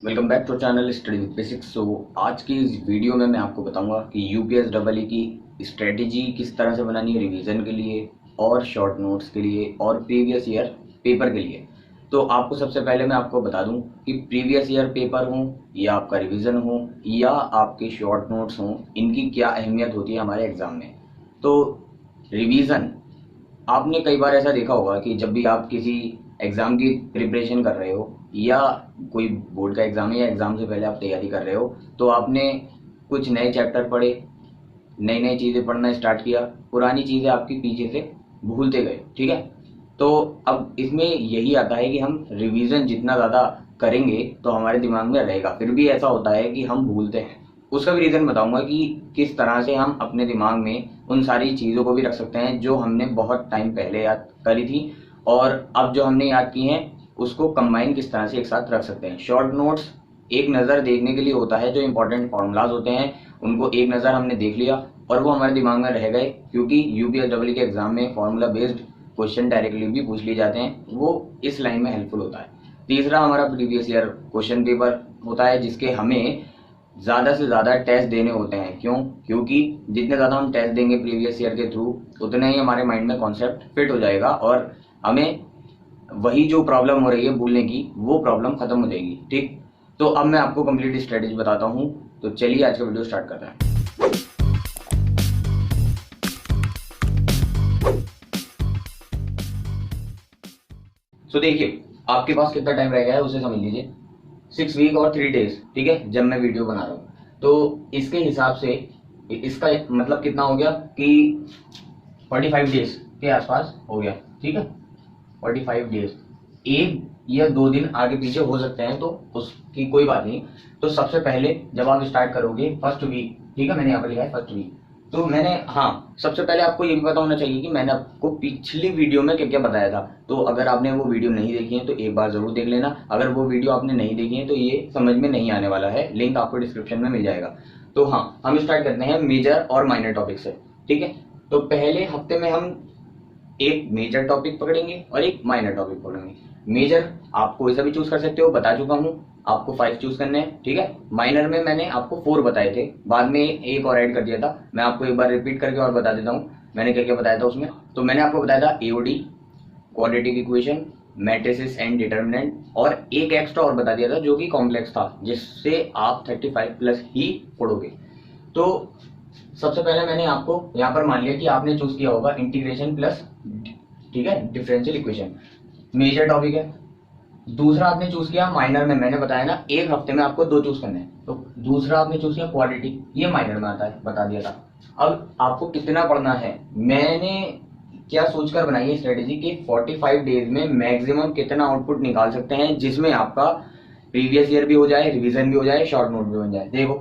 Welcome back to channel study with basics. आज की इस वीडियो में मैं आपको बताऊंगा कि यूपीएस डबल की स्ट्रेटेजी किस तरह से बनानी है रिवीजन के लिए और शॉर्ट नोट्स के लिए और प्रीवियस ईयर पेपर के लिए। तो आपको सबसे पहले मैं आपको बता दूं कि प्रीवियस ईयर पेपर हो या आपका रिवीजन हो या आपके शॉर्ट नोट्स हों, इनकी क्या अहमियत होती है हमारे एग्जाम में। तो रिवीजन, आपने कई बार ऐसा देखा होगा कि जब भी आप किसी एग्जाम की प्रिपरेशन कर रहे हो या कोई बोर्ड का एग्जाम है या एग्जाम से पहले आप तैयारी कर रहे हो, तो आपने कुछ नए चैप्टर पढ़े, नई नई चीजें पढ़ना स्टार्ट किया, पुरानी चीजें आपकी पीछे से भूलते गए। ठीक है, तो अब इसमें यही आता है कि हम रिवीजन जितना ज्यादा करेंगे तो हमारे दिमाग में रहेगा। फिर भी ऐसा होता है कि हम भूलते हैं। उसका भी रीजन बताऊंगा कि किस तरह से हम अपने दिमाग में उन सारी चीजों को भी रख सकते हैं जो हमने बहुत टाइम पहले याद करी थी, और अब जो हमने याद की हैं उसको कंबाइन किस तरह से एक साथ रख सकते हैं। शॉर्ट नोट्स एक नज़र देखने के लिए होता है, जो इंपॉर्टेंट फॉर्मूलाज होते हैं उनको एक नज़र हमने देख लिया और वो हमारे दिमाग में रह गए, क्योंकि यूपीएसडब्ल्यू के एग्जाम में फॉर्मूला बेस्ड क्वेश्चन डायरेक्टली भी पूछ लिए जाते हैं, वो इस लाइन में हेल्पफुल होता है। तीसरा हमारा प्रीवियस ईयर क्वेश्चन पेपर होता है, जिसके हमें ज़्यादा से ज़्यादा टेस्ट देने होते हैं। क्यों? क्योंकि जितने ज़्यादा हम टेस्ट देंगे प्रीवियस ईयर के थ्रू, उतने ही हमारे माइंड में कॉन्सेप्ट फिट हो जाएगा और हमें वही जो प्रॉब्लम हो रही है भूलने की, वो प्रॉब्लम खत्म हो जाएगी। ठीक, तो अब मैं आपको कंप्लीट स्ट्रेटेजी बताता हूँ। तो चलिए आज का वीडियो स्टार्ट करते हैं। सो देखिए, आपके पास कितना टाइम रह गया है उसे समझ लीजिए। 6 वीक और 3 डेज, ठीक है, जब मैं वीडियो बना रहा हूँ। तो इसके हिसाब से इसका मतलब कितना हो गया कि 45 डेज के आसपास हो गया। ठीक है, 45 डेज, 1 या 2 दिन आगे पीछे हो सकते हैं, तो उसकी कोई बात नहीं। तो सबसे पहले जब आप स्टार्ट करोगे फर्स्ट वीक, ठीक है, मैंने यहाँ पर लिखा है फर्स्ट वीक, तो मैंने, हाँ, सबसे पहले आपको ये भी पता होना चाहिए कि मैंने आपको पिछली वीडियो में क्या क्या बताया था। तो अगर आपने वो वीडियो नहीं देखी है तो एक बार जरूर देख लेना। अगर वो वीडियो आपने नहीं देखी है तो ये समझ में नहीं आने वाला है, लिंक आपको डिस्क्रिप्शन में मिल जाएगा। तो हाँ, हम स्टार्ट करते हैं मेजर और माइनर टॉपिक से। ठीक है, तो पहले हफ्ते में हम एक मेजर टॉपिक पकड़ेंगे और एक माइनर टॉपिक पकड़ेंगे। मेजर आप कोई सा भी चूज कर सकते हो, बता चुका हूँ, आपको 5 चूज करने हैं। ठीक है, माइनर में मैंने आपको 4 बताए थे, बाद में एक और ऐड कर दिया था। मैं आपको एक बार रिपीट करके और बता देता हूँ मैंने क्या क्या बताया था उसमें। तो मैंने आपको बताया था AOD, quadratic equation, matrices and determinant, और एक एक्स्ट्रा और बता दिया था जो कि कॉम्प्लेक्स था, जिससे आप 35+ ही पढ़ोगे। तो सबसे पहले मैंने आपको यहाँ पर मान लिया कि आपने चूज किया होगा इंटीग्रेशन प्लस, ठीक है, डिफरेंशियल इक्वेशन, मेजर टॉपिक है। दूसरा आपने चूज किया माइनर में, मैंने बताया ना एक हफ्ते में आपको 2 चूज करने हैं, तो दूसरा आपने चूज किया क्वाड्रेटिक, ये माइनर में आता है, बता दिया था। अब आपको कितना पढ़ना है, मैंने क्या सोचकर बनाई है स्ट्रेटेजी कि 45 डेज में मैक्सिमम कितना आउटपुट निकाल सकते हैं, जिसमें आपका प्रीवियस ईयर भी हो जाए, रिवीजन भी हो जाए, शॉर्ट नोट भी बन जाए। देखो,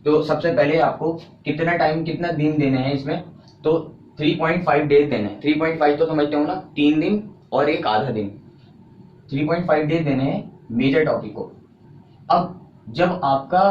तो सबसे पहले आपको कितना टाइम, कितना दिन देने हैं इसमें, तो 3.5 डेज देने हैं। 3.5 तो समझते हो ना, 3 दिन और एक आधा दिन, 3.5 डेज देने हैं मेजर टॉपिक को। अब जब आपका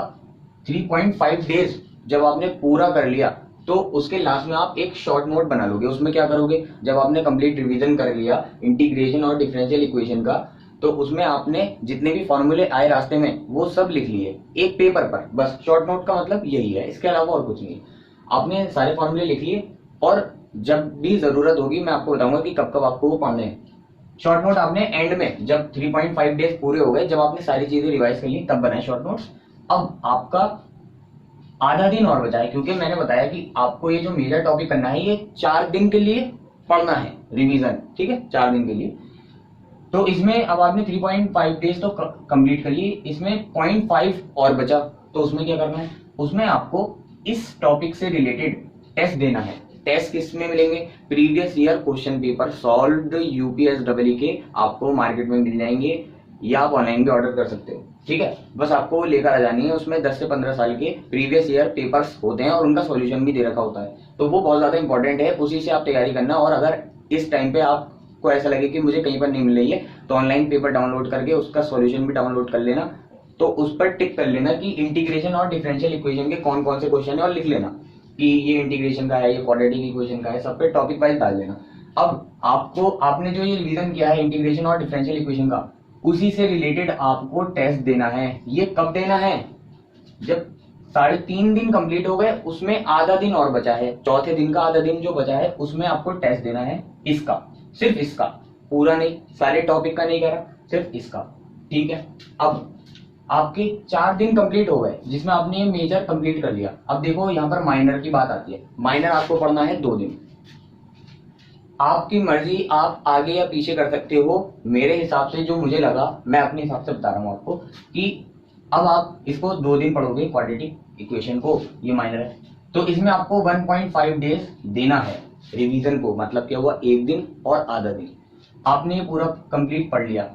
3.5 डेज जब आपने पूरा कर लिया, तो उसके लास्ट में आप एक शॉर्ट नोट बना लोगे। उसमें क्या करोगे, जब आपने कंप्लीट रिवीजन कर लिया इंटीग्रेशन और डिफरेंशियल इक्वेशन का, तो उसमें आपने जितने भी फॉर्मूले आए रास्ते में वो सब लिख लिए एक पेपर पर। बस शॉर्ट नोट का मतलब यही है, इसके अलावा और कुछ नहीं। आपने सारे फॉर्मूले लिख लिए और जब भी जरूरत होगी मैं आपको बताऊंगा कि कब कब आपको वो पढ़ने हैं। शॉर्ट नोट आपने एंड में, जब 3.5 डेज पूरे हो गए, जब आपने सारी चीजें रिवाइज कर ली, तब बनाए शॉर्ट नोट्स। अब आपका आधा दिन और बचा है, क्योंकि मैंने बताया कि आपको ये जो मेजर टॉपिक करना है ये 4 दिन के लिए पढ़ना है रिवीजन। ठीक है, 4 दिन के लिए। तो इसमें अब आपने 3.5 डेज तो कंप्लीट कर लिए, इसमें 0.5 और बचा, तो उसमें क्या करना है, उसमें आपको इस टॉपिक से रिलेटेड टेस्ट देना है। टेस्ट किस में मिलेंगे, previous year question paper solved UPSW के आपको मार्केट में मिल जाएंगे, या आप ऑनलाइन भी ऑर्डर कर सकते हो। ठीक है, बस आपको लेकर आ जानी है। उसमें 10 से 15 साल के प्रीवियस ईयर पेपर्स होते हैं और उनका सॉल्यूशन भी दे रखा होता है, तो वो बहुत ज्यादा इंपॉर्टेंट है, उसी से आप तैयारी करना। और अगर इस टाइम पे आपको ऐसा लगे कि मुझे कहीं पर नहीं मिल रही है, तो ऑनलाइन पेपर डाउनलोड करके उसका सॉल्यूशन भी डाउनलोड कर लेना। तो उस पर टिक कर लेना कि इंटीग्रेशन और डिफरेंशियल इक्वेशन के कौन कौन से क्वेश्चन है, और लिख लेना कि ये इंटीग्रेशन का है, ये क्वाड्रेटिक इक्वेशन का है, सब पे टॉपिक वाइज डाल देना। अब आपको, आपने जो ये रिवीजन किया है इंटीग्रेशन और डिफरेंशियल इक्वेशन का, उसी से रिलेटेड आपको टेस्ट देना है। ये कब देना है? जब 3.5 दिन कंप्लीट हो गए, उसमें आधा दिन और बचा है, चौथे दिन का आधा दिन जो बचा है उसमें आपको टेस्ट देना है इसका, सिर्फ इसका, पूरा नहीं, सारे टॉपिक का नहीं कह रहा, सिर्फ इसका। ठीक है, अब आपके 4 दिन कंप्लीट हो गए जिसमें आपने ये मेजर कंप्लीट कर लिया। अब देखो यहाँ पर माइनर की बात आती है। माइनर आपको पढ़ना है 2 दिन, आपकी मर्जी, आप आगे या पीछे कर सकते हो। मेरे हिसाब से जो मुझे लगा, मैं अपने हिसाब से बता रहा हूँ आपको कि अब आप इसको 2 दिन पढ़ोगे क्वाड्रेटिक इक्वेशन को, ये माइनर है, तो इसमें आपको 1.5 डेज देना है रिवीजन को। मतलब क्या हुआ, 1 दिन और आधा दिन आपने ये पूरा कंप्लीट पढ़ लिया।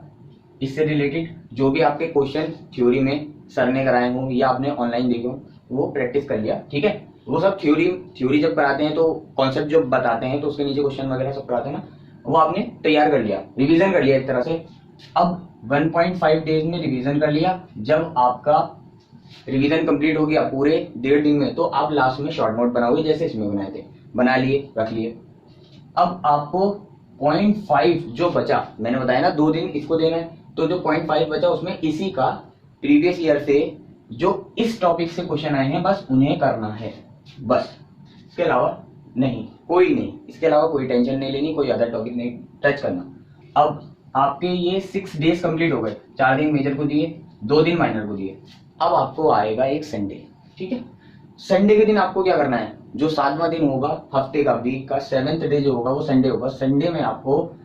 इससे रिलेटेड जो भी आपके क्वेश्चन थ्योरी में सर ने कराए हों या आपने ऑनलाइन देखे हों, वो प्रैक्टिस कर लिया। ठीक है, वो सब थ्योरी जब कराते हैं तो कॉन्सेप्ट जो बताते हैं तो उसके नीचे क्वेश्चन वगैरह सब कराते हैं ना, वो आपने तैयार कर लिया, रिवीजन कर लिया एक तरह से। अब 1.5 डेज में रिवीजन कर लिया। जब आपका रिवीजन कंप्लीट हो गया पूरे 1.5 दिन में, तो आप लास्ट में शॉर्ट नोट बनाओगे जैसे इसमें बनाए थे, बना लिए, रख लिए। अब आपको 0.5 जो बचा, मैंने बताया ना 2 दिन इसको देना है, तो जो 0.5 बचा उसमें इसी का प्रीवियस ईयर से जो इस टॉपिक से क्वेश्चन आए हैं बस उन्हें करना है, बस, इसके अलावा नहीं, कोई नहीं, इसके अलावा कोई टेंशन नहीं लेनी, कोई अदर टॉपिक नहीं टच करना। अब आपके ये 6 डेज कंप्लीट हो गए, 4 दिन मेजर को दिए, 2 दिन माइनर को दिए। अब आपको आएगा एक संडे। ठीक है, संडे के दिन आपको क्या करना है, जो 7वां दिन होगा हफ्ते का, वीक का 7th डे जो होगा वो संडे होगा। संडे में आपको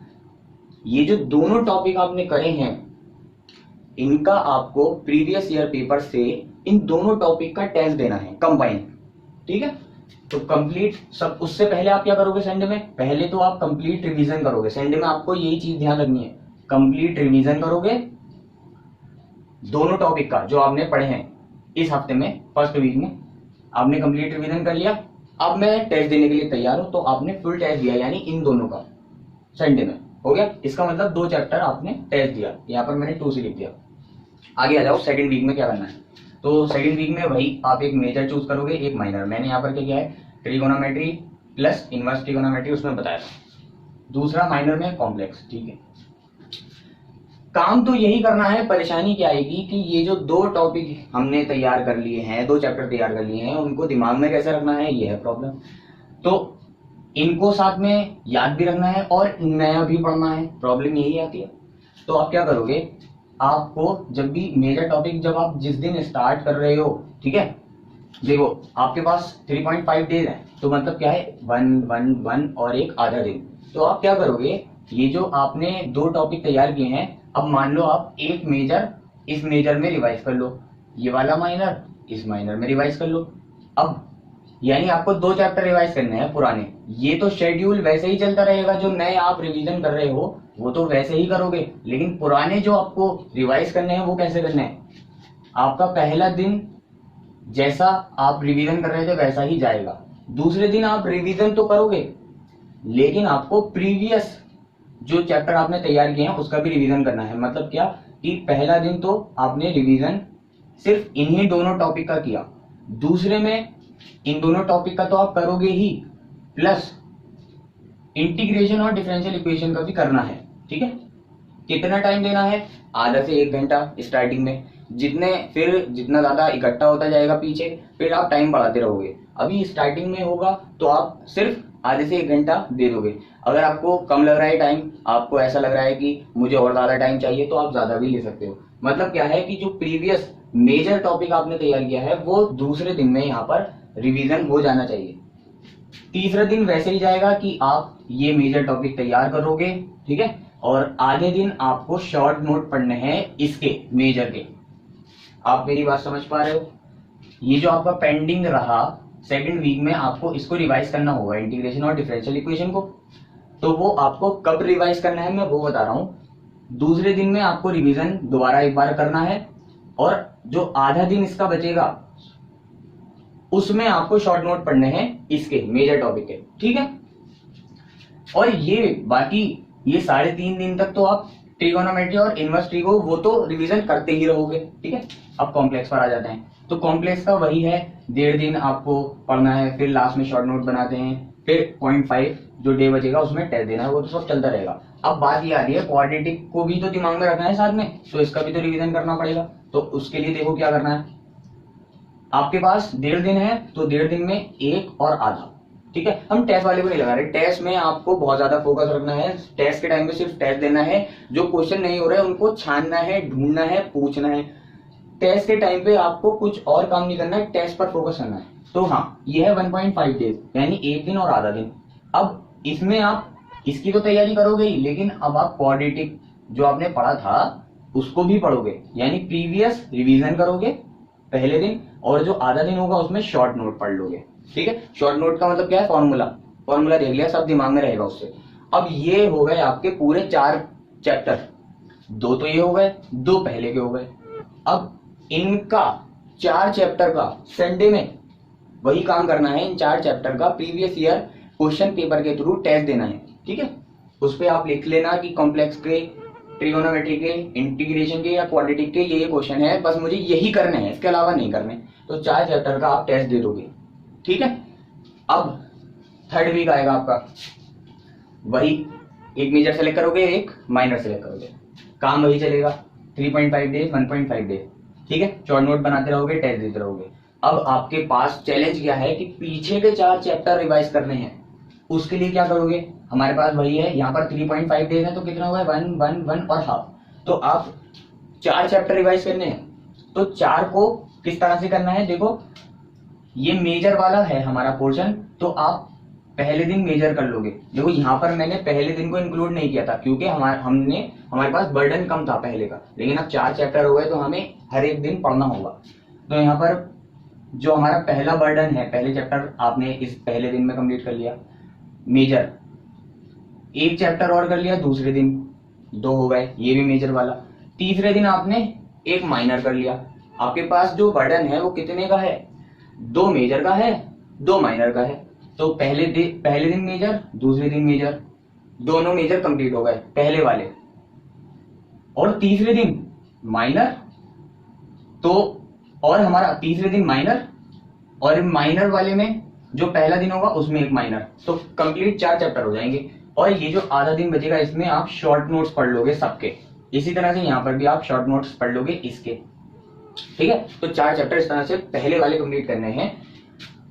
ये जो दोनों टॉपिक आपने करे हैं इनका आपको प्रीवियस ईयर पेपर से इन दोनों टॉपिक का टेस्ट देना है कंबाइन। ठीक है, तो कंप्लीट सब, उससे पहले आप क्या करोगे संडे में, पहले तो आप कंप्लीट रिवीजन करोगे। संडे में आपको यही चीज ध्यान रखनी है, कंप्लीट रिवीजन करोगे दोनों टॉपिक का जो आपने पढ़े हैं इस हफ्ते में, फर्स्ट वीक में आपने कंप्लीट रिवीजन कर लिया। अब मैं टेस्ट देने के लिए तैयार हूं, तो आपने फुल टेस्ट दिया, यानी इन दोनों का संडे में हो गया। इसका मतलब 2 चैप्टर आपने टेस्ट दिया, यहाँ पर मैंने 2 से लिख दिया। आगे आ जाओ, सेकंड वीक में क्या करना है। तो सेकंड वीक में वही आप एक मेजर चूज करोगे, एक माइनर। मैंने यहाँ पर क्या किया है, ट्रिगोनोमेट्री प्लस इनवर्स ट्रिगोनोमेट्री उसमें बताया था। दूसरा माइनर में कॉम्प्लेक्स। ठीक है, काम तो यही करना है। परेशानी क्या आएगी कि ये जो 2 टॉपिक हमने तैयार कर लिए हैं, 2 चैप्टर तैयार कर लिए हैं, उनको दिमाग में कैसे रखना है, ये है प्रॉब्लम। तो इनको साथ में याद भी रखना है और नया भी पढ़ना है, प्रॉब्लम यही आती है। तो आप क्या करोगे, आपको जब भी मेजर टॉपिक जब आप जिस दिन स्टार्ट कर रहे हो, ठीक है, देखो आपके पास 3.5 डेज है, तो मतलब क्या है 1 और एक आधा दिन। तो आप क्या करोगे, ये जो आपने 2 टॉपिक तैयार किए हैं, अब मान लो आप एक मेजर इस मेजर में रिवाइज कर लो, ये वाला माइनर इस माइनर में रिवाइज कर लो। अब यानी आपको 2 चैप्टर रिवाइज करने हैं पुराने। ये तो शेड्यूल वैसे ही चलता रहेगा, जो नए आप रिवीजन कर रहे हो वो तो वैसे ही करोगे, लेकिन पुराने जो आपको रिवाइज करने हैं वो कैसे करने हैं। आपका पहला दिन जैसा आप रिवीजन कर रहे थे वैसा ही जाएगा। दूसरे दिन आप रिवीजन तो करोगे, लेकिन आपको प्रीवियस जो चैप्टर आपने तैयार किए हैं उसका भी रिवीजन करना है। मतलब क्या कि पहला दिन तो आपने रिवीजन सिर्फ इन्हीं दोनों टॉपिक का किया, दूसरे में इन दोनों टॉपिक का तो आप करोगे ही, प्लस इंटीग्रेशन और डिफरेंशियल इक्वेशन का भी करना है। ठीक है, कितना टाइम देना है, आधा से 1 घंटा स्टार्टिंग में। जितना ज्यादा इकट्ठा होता जाएगा पीछे, फिर आप टाइम बढ़ाते रहोगे। अभी स्टार्टिंग में होगा तो आप सिर्फ आधे से 1 घंटा दे दोगे। अगर आपको कम लग रहा है टाइम, आपको ऐसा लग रहा है कि मुझे और ज्यादा टाइम चाहिए, तो आप ज्यादा भी ले सकते हो। मतलब क्या है कि जो प्रीवियस मेजर टॉपिक आपने तैयार किया है वो दूसरे दिन में यहाँ पर रिवीजन हो जाना चाहिए। तीसरा दिन वैसे ही जाएगा कि आप ये मेजर टॉपिक तैयार करोगे, ठीक है, और आधे दिन आपको शॉर्ट नोट पढ़ने हैं इसके मेजर के। आप मेरी बात समझ पा रहे हो। ये जो आपका पेंडिंग रहा सेकंड वीक में, आपको इसको रिवाइज करना होगा, इंटीग्रेशन और डिफरेंशियल इक्वेशन को। तो वो आपको कब रिवाइज करना है मैं वो बता रहा हूं। दूसरे दिन में आपको रिवीजन दोबारा एक बार करना है, और जो आधा दिन इसका बचेगा उसमें आपको शॉर्ट नोट पढ़ने हैं इसके मेजर टॉपिक के। ठीक है, और ये बाकी ये 3.5 दिन तक तो आप ट्रिगोनोमेट्री और इनवर्स ट्रिगो वो तो रिवीजन करते ही रहोगे। ठीक है, अब कॉम्प्लेक्स पर आ जाते हैं। तो कॉम्प्लेक्स का वही है, 1.5 दिन आपको पढ़ना है, फिर लास्ट में शॉर्ट नोट बनाते हैं, फिर 0.5 जो डे बचेगा उसमें टेस्ट देना है, वो तो सब चलता रहेगा। अब बात ये आ रही है क्वाड्रेटिक को भी तो दिमाग में रखना है साथ में, तो इसका भी तो रिवीजन करना पड़ेगा। तो उसके लिए देखो क्या करना है, आपके पास 1.5 दिन है तो 1.5 दिन में 1 और आधा, ठीक है। हम टेस्ट वाले को नहीं लगा रहे, टेस्ट में आपको बहुत ज्यादा फोकस रखना है। टेस्ट के टाइम पे सिर्फ टेस्ट देना है, जो क्वेश्चन नहीं हो रहे उनको छानना है, ढूंढना है, पूछना है। टेस्ट के टाइम पे आपको कुछ और काम नहीं करना है, टेस्ट पर फोकस करना है। तो हाँ, ये है 1.5 डेज, यानी 1 दिन और आधा दिन। अब इसमें आप इसकी तो तैयारी करोगे ही, लेकिन अब आप क्वाड्रेटिक जो आपने पढ़ा था उसको भी पढ़ोगे, यानी प्रीवियस रिवीजन करोगे पहले दिन, और जो आधा दिन होगा उसमें शॉर्ट नोट पढ़ लोगे, ठीक है। शॉर्ट नोट का मतलब क्या है, फॉर्मूला देख लिया, सब दिमाग में रहेगा उससे। अब ये हो गए आपके पूरे 4 चैप्टर, 2 तो ये हो गए, 2 पहले के हो गए। अब इनका 4 चैप्टर का संडे में वही काम करना है, इन 4 चैप्टर का प्रीवियस ईयर क्वेश्चन पेपर के थ्रू टेस्ट देना है, ठीक है। उस पर आप लिख लेना कि कॉम्प्लेक्स के, ट्रिगोनोमेट्री के, इंटीग्रेशन के या क्वाड्रेटिक के ये क्वेश्चन है, बस मुझे यही करने हैं, इसके अलावा नहीं करने। तो 4 चैप्टर का आप टेस्ट दे दोगे, ठीक है। अब 3rd वीक आएगा आपका, वही एक मेजर सेलेक्ट करोगे, एक माइनर सेलेक्ट करोगे, काम वही चलेगा। 3.5 डेज, 1.5 डेज, ठीक है। शॉर्ट नोट बनाते रहोगे, टेस्ट देते रहोगे। अब आपके पास चैलेंज क्या है कि पीछे के 4 चैप्टर रिवाइज करने हैं। उसके लिए क्या करोगे, हमारे पास वही है, यहाँ पर 3.5 डेज है तो कितना हुआ है, 1, 1, 1 और हाफ। तो आप 4 चैप्टर रिवाइज करने हैं, तो 4 को किस तरह से करना है, देखो ये मेजर वाला है हमारा पोर्शन, तो आप पहले दिन मेजर कर लोगे। देखो यहाँ पर मैंने पहले दिन को इंक्लूड नहीं किया था, क्योंकि हमारे पास बर्डन कम था पहले का, लेकिन अब 4 चैप्टर हो गए तो हमें हर एक दिन पढ़ना होगा। तो यहाँ पर जो हमारा पहला बर्डन है, पहले चैप्टर आपने इस पहले दिन में कंप्लीट कर लिया मेजर, 1 चैप्टर और कर लिया दूसरे दिन, 2 हो गए, ये भी मेजर वाला। तीसरे दिन आपने 1 माइनर कर लिया। आपके पास जो बर्डन है वो कितने का है, 2 मेजर का है, 2 माइनर का है। तो पहले दिन मेजर, दूसरे दिन मेजर, दोनों मेजर कंप्लीट हो गए पहले वाले, और तीसरे दिन माइनर, तो और हमारा तीसरे दिन माइनर, और माइनर वाले में जो पहला दिन होगा उसमें 1 माइनर, तो कंप्लीट 4 चैप्टर हो जाएंगे। और ये जो आधा दिन बचेगा इसमें आप शॉर्ट नोट्स पढ़ लोगे सबके, इसी तरह से यहाँ पर भी आप शॉर्ट नोट्स पढ़ लोगे इसके, ठीक है। तो 4 चैप्टर इस तरह से पहले वाले कंप्लीट करने हैं,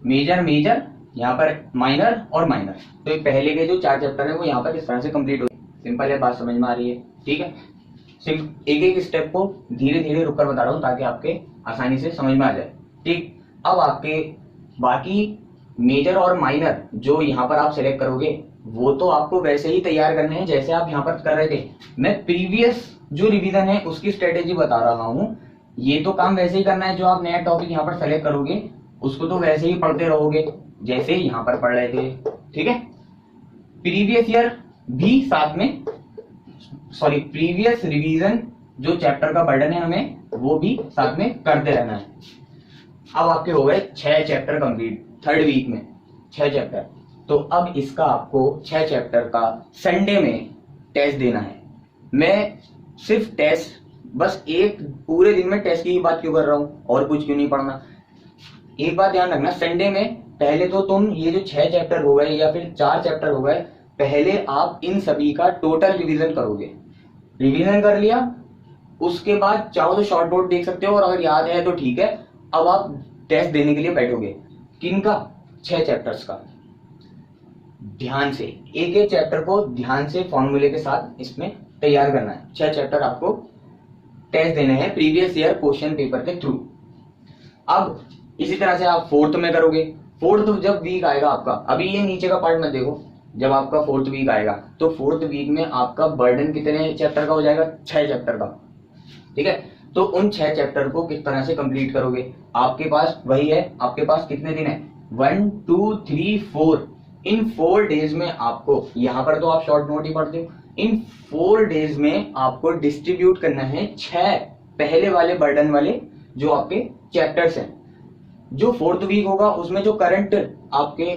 मेजर, यहाँ पर माइनर और माइनर। तो ये पहले के जो 4 चैप्टर है वो यहाँ पर इस तरह से कंप्लीट हो। सिंपल है, बात समझ में आ रही है, ठीक है। सिर्फ एक एक स्टेप को धीरे धीरे रुककर बता रहा हूँ ताकि आपके आसानी से समझ में आ जाए, ठीक। अब आपके बाकी मेजर और माइनर जो यहाँ पर आप सिलेक्ट करोगे वो तो आपको वैसे ही तैयार करने हैं जैसे आप यहाँ पर कर रहे थे। मैं प्रीवियस जो रिवीजन है उसकी स्ट्रेटेजी बता रहा हूँ, ये तो काम वैसे ही करना है। जो आप नया टॉपिक यहाँ पर सेलेक्ट करोगे उसको तो वैसे ही पढ़ते रहोगे जैसे यहाँ पर पढ़ रहे थे, ठीक है। प्रीवियस ईयर भी साथ में, सॉरी प्रीवियस रिवीजन जो चैप्टर का बर्डन है हमें वो भी साथ में करते रहना है। अब आपके हो गए 6 चैप्टर कंप्लीट 3rd वीक में, 6 चैप्टर। तो अब इसका आपको 6 चैप्टर का संडे में टेस्ट देना है। मैं सिर्फ टेस्ट, बस एक पूरे दिन में टेस्ट की ही बात क्यों कर रहा हूं, और कुछ क्यों नहीं पढ़ना। एक बात ध्यान रखना, संडे में पहले तो तुम ये जो 6 चैप्टर हो गए या फिर 4 चैप्टर हो गए, पहले आप इन सभी का टोटल रिवीजन करोगे। रिवीजन कर लिया, उसके बाद चाहो तो शॉर्ट नोट देख सकते हो, और अगर याद है तो ठीक है। अब आप टेस्ट देने के लिए बैठोगे, किनका, 6 चैप्टर्स का। ध्यान से एक एक चैप्टर को ध्यान से फॉर्मूले के साथ इसमें तैयार करना है। 6 चैप्टर आपको टेस्ट देने हैं प्रीवियस ईयर क्वेश्चन पेपर के थ्रू। अब इसी तरह से आप 4th में करोगे। 4th जब वीक आएगा आपका, अभी ये नीचे का पार्ट मत देखो, जब आपका 4th वीक आएगा तो 4th वीक में आपका बर्डन कितने चैप्टर का हो जाएगा, 6 चैप्टर का, ठीक है। तो उन 6 चैप्टर को किस तरह से कंप्लीट करोगे, आपके पास वही है। आपके पास कितने दिन है, 1, 2, 3, 4। इन 4 डेज में आपको, यहाँ पर तो आप शॉर्ट नोट ही पढ़ते हो, इन 4 डेज में आपको डिस्ट्रीब्यूट करना है 6 पहले वाले बर्डन वाले जो आपके चैप्टर्स हैं। जो 4th वीक होगा उसमें जो करंट आपके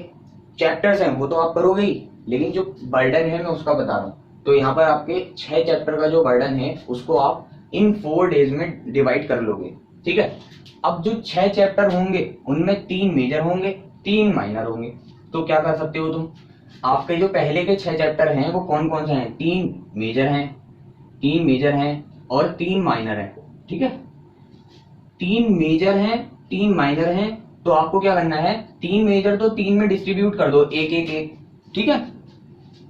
चैप्टर्स हैं वो तो आप करोगे ही, लेकिन जो बर्डन है मैं उसका बता रहा हूँ। तो यहाँ पर आपके 6 चैप्टर का जो बर्डन है उसको आप इन 4 डेज में डिवाइड कर लोगे, ठीक है। अब जो 6 चैप्टर होंगे उनमें 3 मेजर होंगे, 3 माइनर होंगे। तो क्या कर सकते हो तुम, आपके जो पहले के 6 चैप्टर हैं वो कौन कौन से हैं, 3 मेजर हैं, 3 मेजर हैं और 3 माइनर हैं, ठीक है। 3 मेजर हैं, 3 माइनर हैं, तो आपको क्या करना है, 3 मेजर तो 3 में डिस्ट्रीब्यूट कर दो, एक एक एक, ठीक है।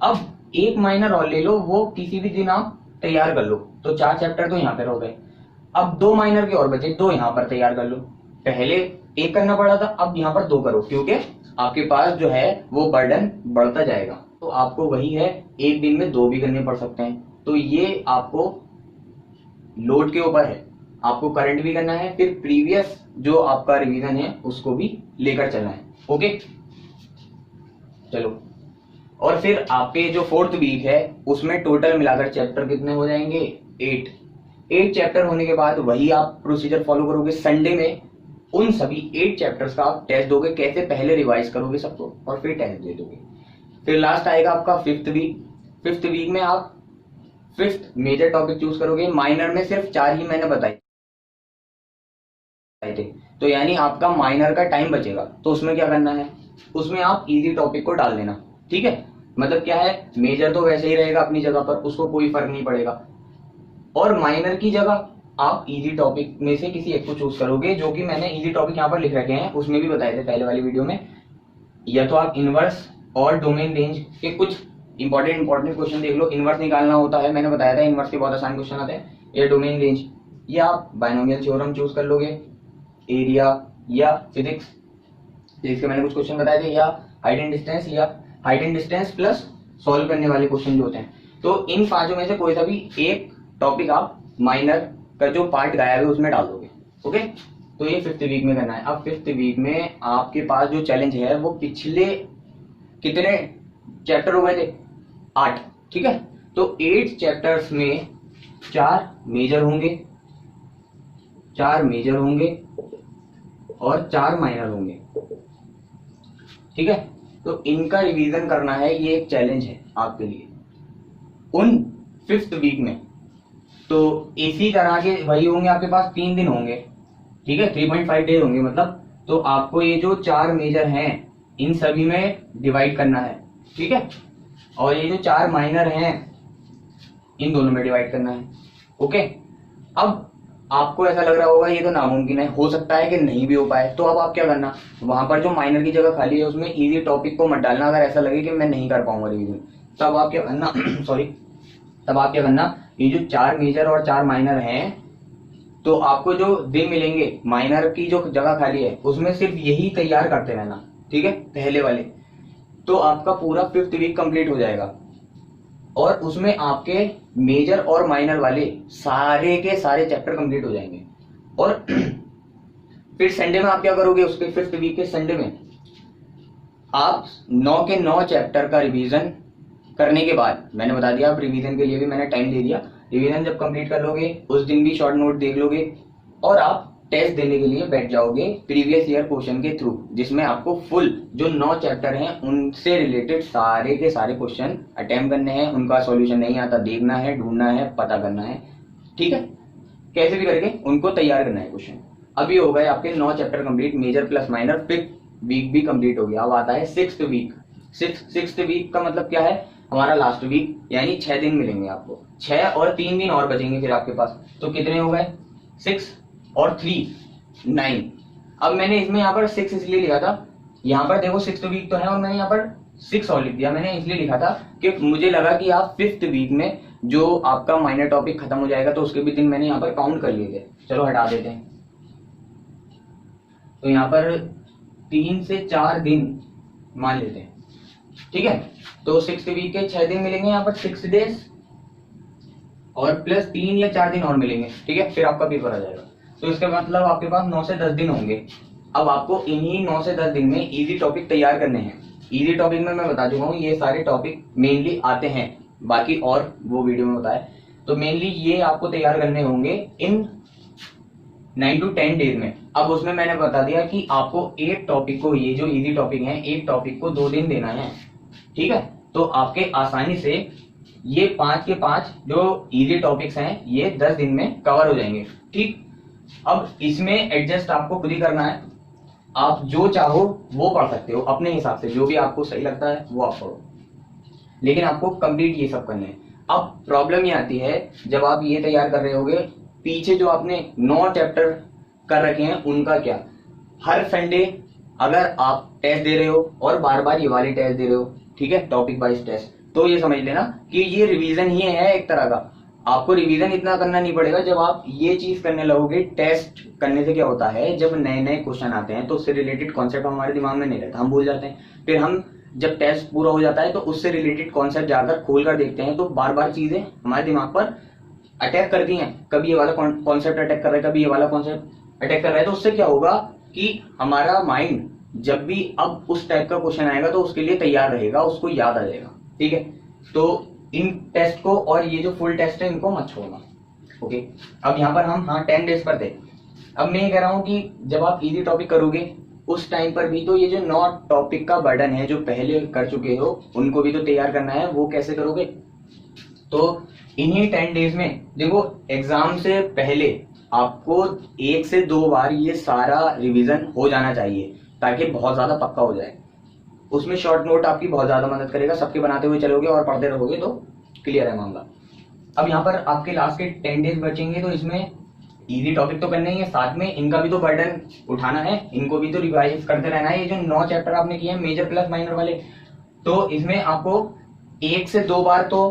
अब एक माइनर और ले लो, वो किसी भी दिन आप तैयार कर लो, तो 4 चैप्टर तो यहाँ पर हो गए। अब 2 माइनर के और बचे, 2 यहाँ पर तैयार कर लो। पहले एक करना पड़ा था, अब यहाँ पर 2 करो, क्योंकि आपके पास जो है वो बर्डन बढ़ता जाएगा। तो आपको वही है, एक दिन में 2 भी करने पड़ सकते हैं। तो ये आपको लोड के ऊपर है, आपको करंट भी करना है, फिर प्रीवियस जो आपका रिवीजन है उसको भी लेकर चलना है। ओके चलो, और फिर आपके जो 4th वीक है उसमें टोटल मिलाकर चैप्टर कितने हो जाएंगे, 8 चैप्टर होने के बाद वही आप प्रोसीजर फॉलो करोगे। संडे में उन सभी 8 चैप्टर्स का आप टेस्ट दोगे, कैसे पहले रिवाइज करोगे सबको और फिर टेस्ट दे दोगे। फिर लास्ट आएगा आपका 5th वीक। 5th वीक में आप 5th मेजर टॉपिक चूज करोगे। माइनर में सिर्फ 4 ही मैंने बताए थे, तो यानी आपका माइनर का टाइम बचेगा। तो उसमें क्या करना है, उसमें आप इजी टॉपिक को डाल देना, ठीक है। मतलब क्या है, मेजर तो वैसे ही रहेगा अपनी जगह पर, उसको कोई फर्क नहीं पड़ेगा, और माइनर की जगह आप इजी टॉपिक में से किसी एक को चूज करोगे, जो कि मैंने इजी टॉपिक यहाँ पर लिख रखे हैं, उसमें भी बताए थे पहले वाली वीडियो में। या तो आप इनवर्स और डोमेन रेंज के कुछ इंपॉर्टेंट क्वेश्चन देख लो। इनवर्स निकालना होता है, मैंने बताया था, इनवर्स के बहुत आसान क्वेश्चन आते हैं। या डोमेन रेंज, या आप बाइनोमियल थ्योरम चूज कर लोगे, एरिया या फिजिक्स, जिसके मैंने कुछ क्वेश्चन बताए थे, या हाइट एंड डिस्टेंस, या height and distance plus solve करने वाले क्वेश्चन जो होते हैं। तो इन 5 में से कोई सा भी एक टॉपिक आप माइनर का जो पार्ट गायब है उसमें डाल दोगे। ओके, तो ये 5th वीक में करना है। अब 5th वीक में आपके पास जो चैलेंज है वो पिछले कितने चैप्टर हो गए थे, 8, ठीक है। तो 8 चैप्टर्स में 4 मेजर होंगे, 4 मेजर होंगे और 4 माइनर होंगे, ठीक है। तो इनका रिवीजन करना है, ये एक चैलेंज है आपके लिए उन 5th वीक में। तो इसी तरह के वही होंगे, आपके पास 3 दिन होंगे, ठीक है, 3.5 डेज होंगे मतलब। तो आपको ये जो 4 मेजर हैं इन सभी में डिवाइड करना है, ठीक है, और ये जो 4 माइनर हैं इन दोनों में डिवाइड करना है। ओके, अब आपको ऐसा लग रहा होगा ये तो नामुमकिन है, हो सकता है कि नहीं भी हो पाए, तो अब आप क्या करना, वहां पर जो माइनर की जगह खाली है उसमें इजी टॉपिक को मत डालना। अगर ऐसा लगे कि मैं नहीं कर पाऊंगा रिवीजन, तब आप क्या करना सॉरी, तब आप क्या करना, ये जो 4 मेजर और 4 माइनर हैं, तो आपको जो दिन मिलेंगे माइनर की जो जगह खाली है उसमें सिर्फ यही तैयार करते रहना, ठीक है, पहले वाले। तो आपका पूरा 5th वीक कंप्लीट हो जाएगा, और उसमें आपके मेजर और माइनर वाले सारे के सारे चैप्टर कंप्लीट हो जाएंगे। और फिर संडे में आप क्या करोगे, उसके 5th वीक के संडे में आप 9 के 9 चैप्टर का रिवीजन करने के बाद, मैंने बता दिया आप रिवीजन के लिए भी मैंने टाइम दे दिया, रिवीजन जब कंप्लीट कर लोगे उस दिन भी शॉर्ट नोट देख लोगे, और आप टेस्ट देने के लिए बैठ जाओगे प्रीवियस ईयर क्वेश्चन के थ्रू, जिसमें आपको फुल जो 9 चैप्टर हैं उनसे रिलेटेड सारे के सारे क्वेश्चन अटेम्प्ट करने हैं। उनका सॉल्यूशन नहीं आता, देखना है, ढूंढना है, पता करना है, ठीक है, कैसे भी करके उनको तैयार करना है क्वेश्चन। अभी हो गए आपके 9 chapter complete, major plus minor. 5th week भी कंप्लीट हो गया। अब आता है 6th वीक। 6th वीक का मतलब क्या है, हमारा लास्ट वीक, यानी 6 दिन मिलेंगे आपको, 6 और 3 दिन और बचेंगे फिर आपके पास। तो कितने हो गए, 6 और 3 9। अब मैंने इसमें यहाँ पर 6 इसलिए लिखा था, यहाँ पर देखो 6th वीक तो है और मैंने यहाँ पर 6 और लिख दिया। मैंने इसलिए लिखा था कि मुझे लगा कि आप 5th वीक में जो आपका माइनर टॉपिक खत्म हो जाएगा तो उसके भी दिन मैंने यहाँ पर काउंट कर लिए थे। चलो हटा देते हैं, तो यहाँ पर 3 से 4 दिन मान लेते हैं, ठीक है। तो 6th वीक के 6 दिन मिलेंगे यहाँ पर, 6 डेज, और प्लस 3 या 4 दिन और मिलेंगे, ठीक है, फिर आपका पेपर आ जाएगा। तो इसका मतलब आपके पास 9 से 10 दिन होंगे। अब आपको इन्हीं 9 से 10 दिन में इजी टॉपिक तैयार करने हैं। इजी टॉपिक में मैं बता चुका हूँ, ये सारे टॉपिक मेनली आते हैं, बाकी और वो वीडियो में बताया। तो मेनली ये आपको तैयार करने होंगे इन 9 to 10 डेज में। अब उसमें मैंने बता दिया कि आपको एक टॉपिक को, ये जो इजी टॉपिक है, एक टॉपिक को 2 दिन देना है, ठीक है। तो आपके आसानी से ये 5 के 5 जो इजी टॉपिक्स हैं ये 10 दिन में कवर हो जाएंगे, ठीक। अब इसमें एडजस्ट आपको खुद ही करना है। आप जो चाहो वो पढ़ सकते हो अपने हिसाब से, जो भी आपको सही लगता है वो आप पढ़ो, लेकिन आपको कंप्लीट ये सब करने हैं। अब प्रॉब्लम ये आती है जब आप ये तैयार कर रहे होगे, पीछे जो आपने 9 चैप्टर कर रखे हैं उनका क्या। हर संडे अगर आप टेस्ट दे रहे हो और बार बार ये वाले टेस्ट दे रहे हो, ठीक है, टॉपिक वाइज टेस्ट, तो ये समझ लेना कि ये रिवीजन ही है एक तरह का। आपको रिवीजन इतना करना नहीं पड़ेगा जब आप ये चीज करने लगोगे। टेस्ट करने से क्या होता है, जब नए नए क्वेश्चन आते हैं तो उससे रिलेटेड कॉन्सेप्ट हमारे दिमाग में नहीं रहता, हम भूल जाते हैं। फिर हम जब टेस्ट पूरा हो जाता है तो उससे रिलेटेड कॉन्सेप्ट जाकर खोल कर देखते हैं, तो बार बार चीजें हमारे दिमाग पर अटैक करती हैं। कभी ये वाला कॉन्सेप्ट अटैक कर रहा है, कभी ये वाला कॉन्सेप्ट अटैक कर रहा है, तो उससे क्या होगा कि हमारा माइंड जब भी अब उस टाइप का क्वेश्चन आएगा तो उसके लिए तैयार रहेगा, उसको याद आ जाएगा। ठीक है, तो इन टेस्ट को और ये जो फुल टेस्ट है इनको मत छोड़ना। ओके, अब यहाँ पर हम 10 डेज पर थे। अब मैं ये कह रहा हूँ कि जब आप इजी टॉपिक करोगे उस टाइम पर भी तो ये जो 9 टॉपिक का बर्डन है जो पहले कर चुके हो उनको भी तो तैयार करना है। वो कैसे करोगे, तो इन्हीं 10 डेज में देखो, एग्जाम से पहले आपको 1 से 2 बार ये सारा रिवीजन हो जाना चाहिए ताकि बहुत ज्यादा पक्का हो जाए। उसमें शॉर्ट नोट आपकी बहुत ज्यादा मदद करेगा, सबके बनाते हुए चलोगे और पढ़ते रहोगे तो क्लियर है मामला। अब यहाँ पर आपके लास्ट के 10 डेज बचेंगे, तो इसमें इजी टॉपिक तो करना ही है, साथ में इनका भी तो बर्डन उठाना है, इनको भी तो रिवाइज करते रहना है। ये जो 9 चैप्टर आपने किए हैं मेजर प्लस माइनर वाले, तो इसमें आपको 1 से 2 बार तो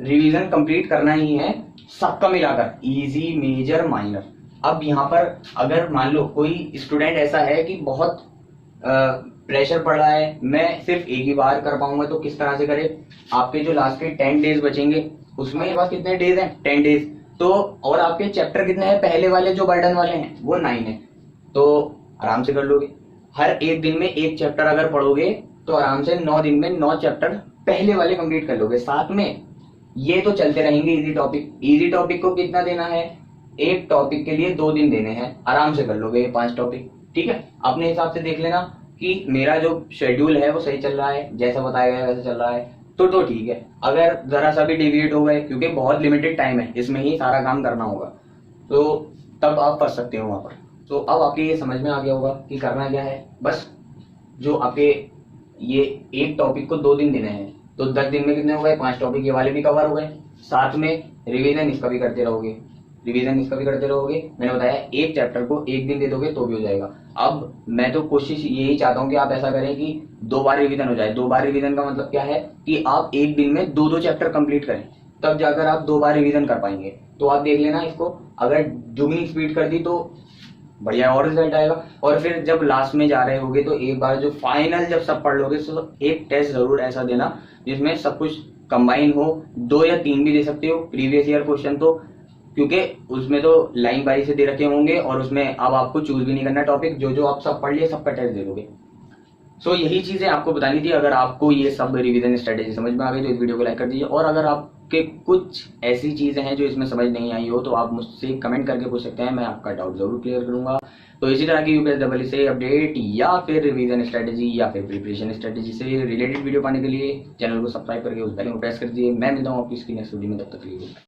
रिवीजन कंप्लीट करना ही है, सबका मिलाकर, इजी मेजर माइनर। अब यहाँ पर अगर मान लो कोई स्टूडेंट ऐसा है कि बहुत प्रेशर पड़ रहा है, मैं सिर्फ एक ही बार कर पाऊंगा, तो किस तरह से करे। आपके जो लास्ट के 10 डेज बचेंगे उसमें ये पास कितने डेज हैं, 10 डेज, तो और आपके चैप्टर कितने हैं, पहले वाले जो बर्डन वाले हैं वो 9 है, तो आराम से कर लोगे। हर एक दिन में एक चैप्टर अगर पढ़ोगे तो आराम से 9 दिन में 9 चैप्टर पहले वाले कंप्लीट कर लोगे। साथ में ये तो चलते रहेंगे इजी टॉपिक। इजी टॉपिक को कितना देना है, एक टॉपिक के लिए 2 दिन देने हैं, आराम से कर लोगे 5 टॉपिक। ठीक है, अपने हिसाब से देख लेना कि मेरा जो शेड्यूल है वो सही चल रहा है, जैसा बताया गया वैसे चल रहा है, तो ठीक है। अगर जरा सा भी डिविएट हो गए, क्योंकि बहुत लिमिटेड टाइम है, इसमें ही सारा काम करना होगा, तो तब आप कर सकते हो वहां पर। तो अब आपके ये समझ में आ गया होगा कि करना क्या है। बस जो आपके ये एक टॉपिक को 2 दिन देने हैं, तो 10 दिन में कितने हो गए, 5 टॉपिक ये वाले भी कवर हो गए। साथ में रिवीजन इसका भी करते रहोगे, मैंने बताया एक चैप्टर को 1 दिन दे दोगे तो भी हो जाएगा। अब मैं तो कोशिश यही चाहता हूँ कि आप ऐसा करें कि 2 बार रिवीजन हो जाए। 2 बार रिवीजन का मतलब क्या है कि आप एक दिन में 2-2 चैप्टर कंप्लीट करें, तब जाकर आप 2 बार रिवीजन कर पाएंगे। तो आप देख लेना इसको, अगर दुगनी स्पीड कर दी तो बढ़िया और रिजल्ट आएगा। और फिर जब लास्ट में जा रहे होगे तो एक बार जो फाइनल जब सब पढ़ लोगे तो एक टेस्ट जरूर ऐसा देना जिसमें सब कुछ कंबाइन हो। 2 या 3 भी दे सकते हो प्रीवियस ईयर क्वेश्चन, तो क्योंकि उसमें तो लाइन बाई से दे रखे होंगे और उसमें अब आपको चूज भी नहीं करना टॉपिक, जो आप सब पढ़ लिए सबका टेस्ट दे दोगे। सो यही चीजें आपको बतानी थी। अगर आपको ये सब रिवीजन स्ट्रेटेजी समझ में आ गई तो इस वीडियो को लाइक कर दीजिए, और अगर आपके कुछ ऐसी चीजें हैं जो इसमें समझ नहीं आई हो तो आप मुझसे कमेंट करके पूछ सकते हैं, मैं आपका डाउट जरूर क्लियर करूंगा। तो इसी तरह की यूपीएससी से अपडेट या फिर रिवीजन स्ट्रेटेजी या फिर प्रिपरेशन स्ट्रेटेजी से रिलेटेड वीडियो पाने के लिए चैनल को सब्सक्राइब करके उस बेल को प्रेस कर दीजिए। मैं मिलता हूँ आपकी नेक्स्ट वीडियो में, तब तक के लिए।